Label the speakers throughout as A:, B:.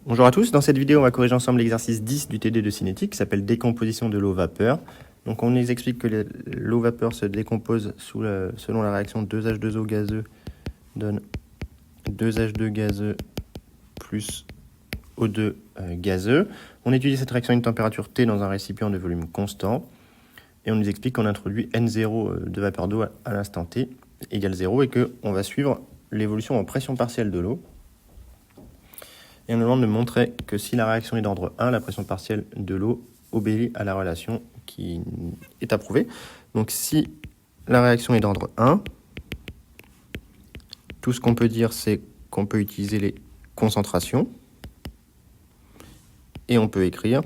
A: Bonjour à tous, dans cette vidéo on va corriger ensemble l'exercice 10 du TD de cinétique qui s'appelle décomposition de l'eau-vapeur. Donc on nous explique que l'eau-vapeur se décompose selon la réaction 2H2O gazeux donne 2H2 gazeux plus O2 gazeux. On étudie cette réaction à une température T dans un récipient de volume constant et on nous explique qu'on introduit N0 de vapeur d'eau à l'instant T égale 0 et qu'on va suivre l'évolution en pression partielle de l'eau. Et on nous demande de montrer que si la réaction est d'ordre 1, la pression partielle de l'eau obéit à la relation qui est approuvée. Donc si la réaction est d'ordre 1, tout ce qu'on peut dire, c'est qu'on peut utiliser les concentrations. Et on peut écrire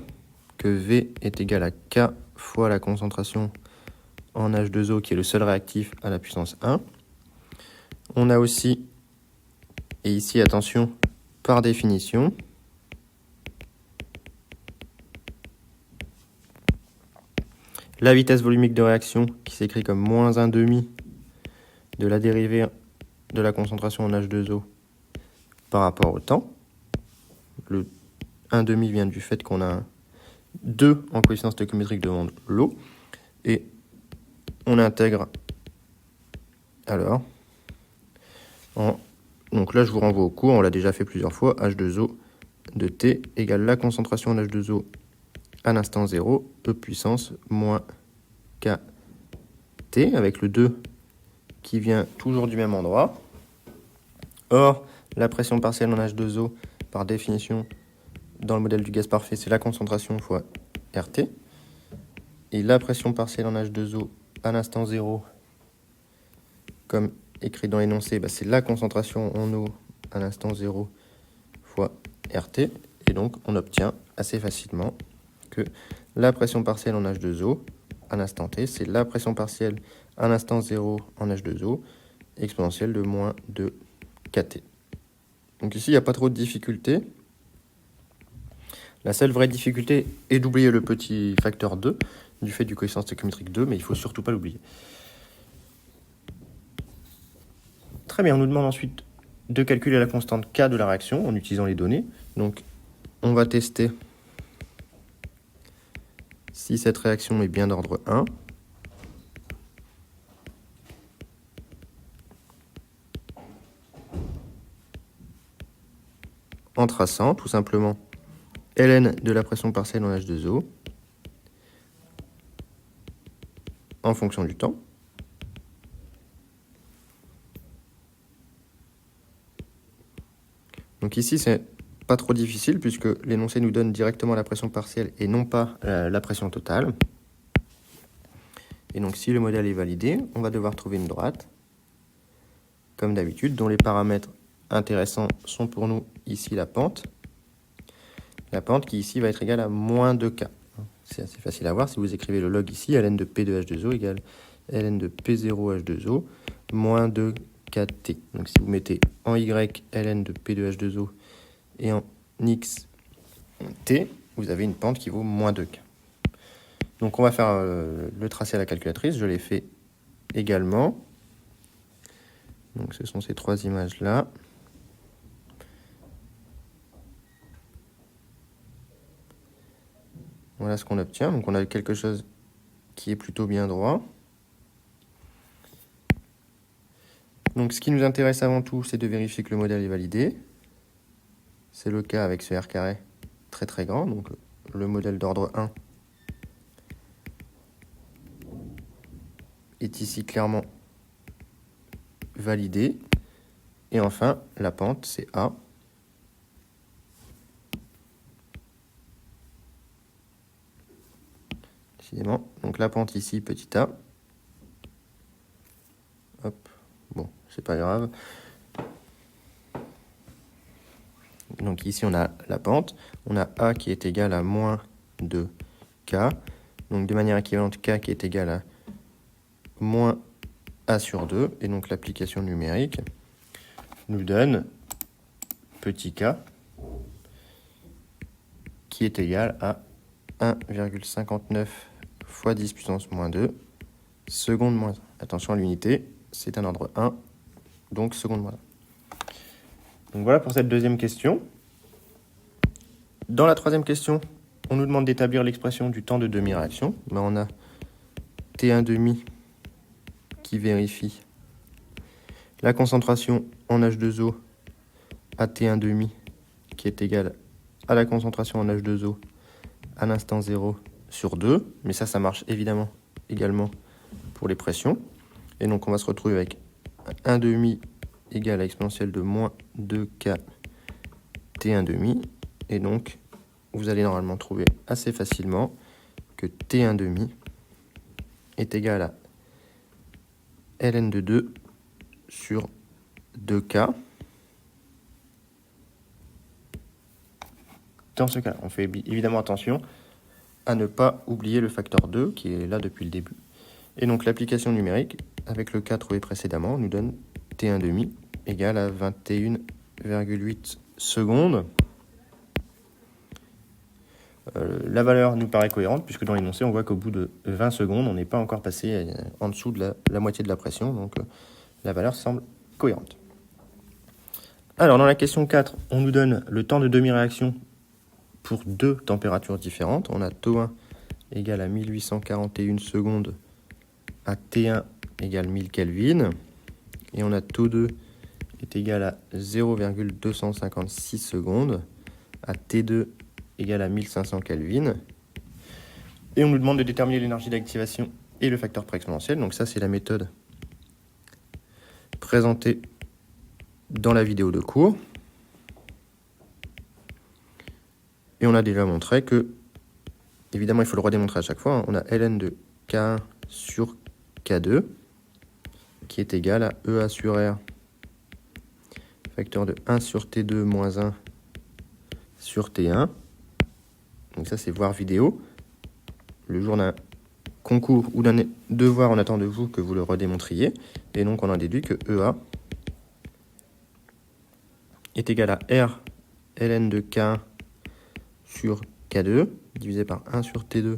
A: que V est égal à K fois la concentration en H2O, qui est le seul réactif à la puissance 1. On a aussi, et ici attention, par définition, la vitesse volumique de réaction qui s'écrit comme moins 1,5 de la dérivée de la concentration en H2O par rapport au temps. Le 1,5 vient du fait qu'on a 2 en coefficient stoichiométrique devant l'eau. Et on intègre alors donc là je vous renvoie au cours, on l'a déjà fait plusieurs fois, H2O de T égale la concentration en H2O à l'instant 0, E puissance moins KT, avec le 2 qui vient toujours du même endroit. Or, la pression partielle en H2O, par définition, dans le modèle du gaz parfait, c'est la concentration fois RT. Et la pression partielle en H2O à l'instant 0, comme écrit dans l'énoncé, c'est la concentration en eau à l'instant 0 fois RT. Et donc, on obtient assez facilement que la pression partielle en H2O à l'instant T, c'est la pression partielle à l'instant 0 en H2O, exponentielle de moins 2 KT. Donc ici, il n'y a pas trop de difficultés. La seule vraie difficulté est d'oublier le petit facteur 2, du fait du coefficient stoichiométrique 2, mais il ne faut surtout pas l'oublier. Très bien, on nous demande ensuite de calculer la constante K de la réaction en utilisant les données. Donc, on va tester si cette réaction est bien d'ordre 1. En traçant, tout simplement, ln de la pression partielle en H2O en fonction du temps. Donc ici, c'est pas trop difficile puisque l'énoncé nous donne directement la pression partielle et non pas la pression totale. Et donc si le modèle est validé, on va devoir trouver une droite, comme d'habitude, dont les paramètres intéressants sont pour nous ici la pente. La pente qui ici va être égale à moins 2K. C'est assez facile à voir si vous écrivez le log ici, ln de P de H2O égale ln de P0 H2O moins 2KT. Donc si vous mettez en Y ln de P de H2O et en X T, vous avez une pente qui vaut moins 2K. Donc on va faire le tracé à la calculatrice, je l'ai fait également. Donc ce sont ces trois images-là. Voilà ce qu'on obtient. Donc on a quelque chose qui est plutôt bien droit. Donc ce qui nous intéresse avant tout, c'est de vérifier que le modèle est validé. C'est le cas avec ce R carré très très grand. Donc le modèle d'ordre 1 est ici clairement validé. Et enfin, la pente, c'est A. Décidément. Donc la pente ici, petit a. Hop. Bon, c'est pas grave. Donc ici, on a la pente. On a A qui est égal à moins 2K. Donc de manière équivalente, K qui est égal à moins A sur 2. Et donc l'application numérique nous donne petit k qui est égal à 1,59 fois 10 puissance moins 2 secondes moins 1. Attention à l'unité, c'est un ordre 1, donc seconde moins 1. Donc voilà pour cette deuxième question. Dans la troisième question, on nous demande d'établir l'expression du temps de demi-réaction. Ben, on a T1,5 qui vérifie la concentration en H2O à T1,5 qui est égale à la concentration en H2O à l'instant 0 sur 2. Mais ça marche évidemment également pour les pressions. Et donc on va se retrouver avec 1,5 égale à exponentielle de moins 2K T1,5. Et donc vous allez normalement trouver assez facilement que T1,5 est égal à ln de 2 sur 2K. Dans ce cas-là, on fait évidemment attention à ne pas oublier le facteur 2 qui est là depuis le début. Et donc l'application numérique, avec le cas trouvé précédemment, nous donne T1,5 égale à 21,8 secondes. La valeur nous paraît cohérente puisque dans l'énoncé, on voit qu'au bout de 20 secondes, on n'est pas encore passé en dessous de la moitié de la pression. Donc la valeur semble cohérente. Alors dans la question 4, on nous donne le temps de demi-réaction pour deux températures différentes. On a T1 égale à 1841 secondes à T1 égale 1000 Kelvin. Et on a T2 est égal à 0,256 secondes à T2 égale à 1500 Kelvin. Et on nous demande de déterminer l'énergie d'activation et le facteur préexponentiel. Donc ça, c'est la méthode présentée dans la vidéo de cours. Et on a déjà montré que, évidemment, il faut le redémontrer à chaque fois, on a ln de K1 sur K2 qui est égal à EA sur R, facteur de 1 sur T2 moins 1 sur T1. Donc ça, c'est voir vidéo. Le jour d'un concours ou d'un devoir, on attend de vous que vous le redémontriez. Et donc, on a déduit que EA est égal à R ln de K1 sur K2, divisé par 1 sur T2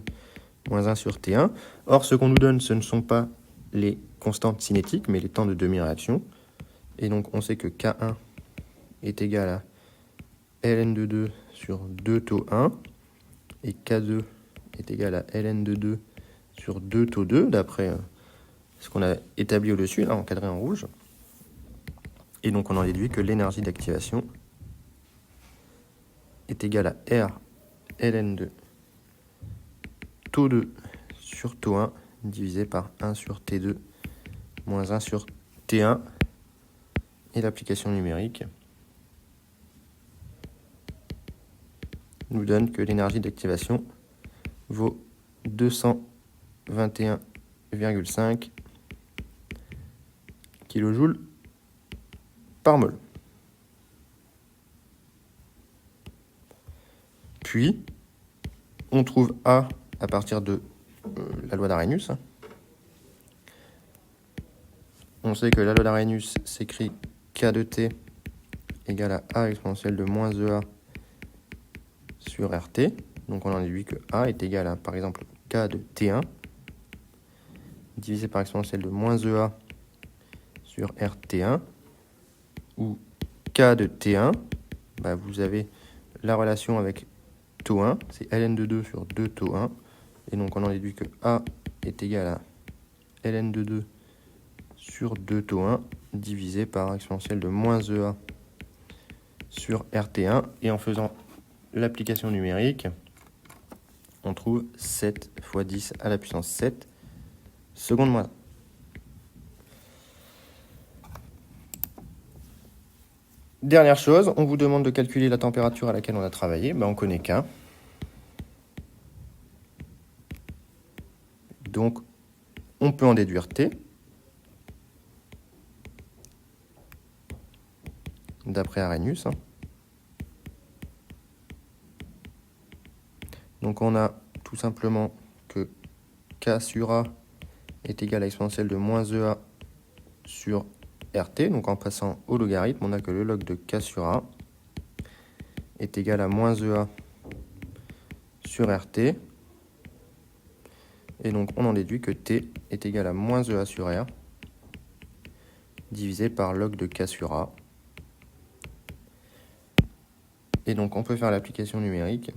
A: moins 1 sur T1. Or, ce qu'on nous donne, ce ne sont pas les constantes cinétiques, mais les temps de demi-réaction. Et donc, on sait que K1 est égal à ln de 2 sur 2 taux 1, et K2 est égal à ln de 2 sur 2 taux 2, d'après ce qu'on a établi au-dessus, là, encadré en rouge. Et donc, on en déduit que l'énergie d'activation est égale à R ln de taux 2 sur taux 1 divisé par 1 sur T2 moins 1 sur T1. Et l'application numérique nous donne que l'énergie d'activation vaut 221,5 kJ par mol. Puis, on trouve A à partir de la loi d'Arrhenius. On sait que la loi d'Arrhenius s'écrit K de T égale à A exponentielle de moins EA sur RT. Donc on en déduit que A est égal à, par exemple, K de T1 divisé par exponentielle de moins EA sur RT1, ou K de T1, bah vous avez la relation avec taux 1, c'est ln de 2 sur 2 taux 1, et donc on en déduit que A est égal à ln de 2 sur 2 taux 1 divisé par exponentielle de moins EA sur RT1, et en faisant l'application numérique, on trouve 7 fois 10 à la puissance 7 secondes moins 1. Dernière chose, on vous demande de calculer la température à laquelle on a travaillé. Ben, on connaît K. Donc, on peut en déduire T. D'après Arrhenius. Donc, on a tout simplement que K sur A est égal à exponentielle de moins EA sur RT. Donc, en passant au logarithme, on a que le log de K sur A est égal à moins EA sur RT. Et donc, on en déduit que T est égal à moins EA sur R divisé par log de K sur A. Et donc on peut faire l'application numérique.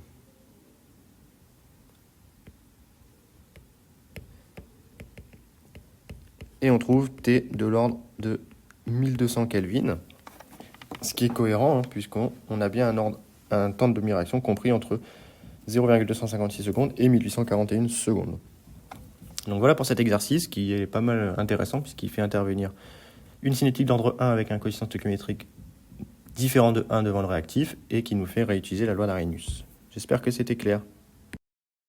A: Et on trouve T de l'ordre de 1200 Kelvin, ce qui est cohérent, puisqu'on a bien un temps de demi-réaction compris entre 0,256 secondes et 1841 secondes. Donc voilà pour cet exercice qui est pas mal intéressant, puisqu'il fait intervenir une cinétique d'ordre 1 avec un coefficient stoichiométrique différent de 1 devant le réactif, et qui nous fait réutiliser la loi d'Arrhenius. J'espère que c'était clair.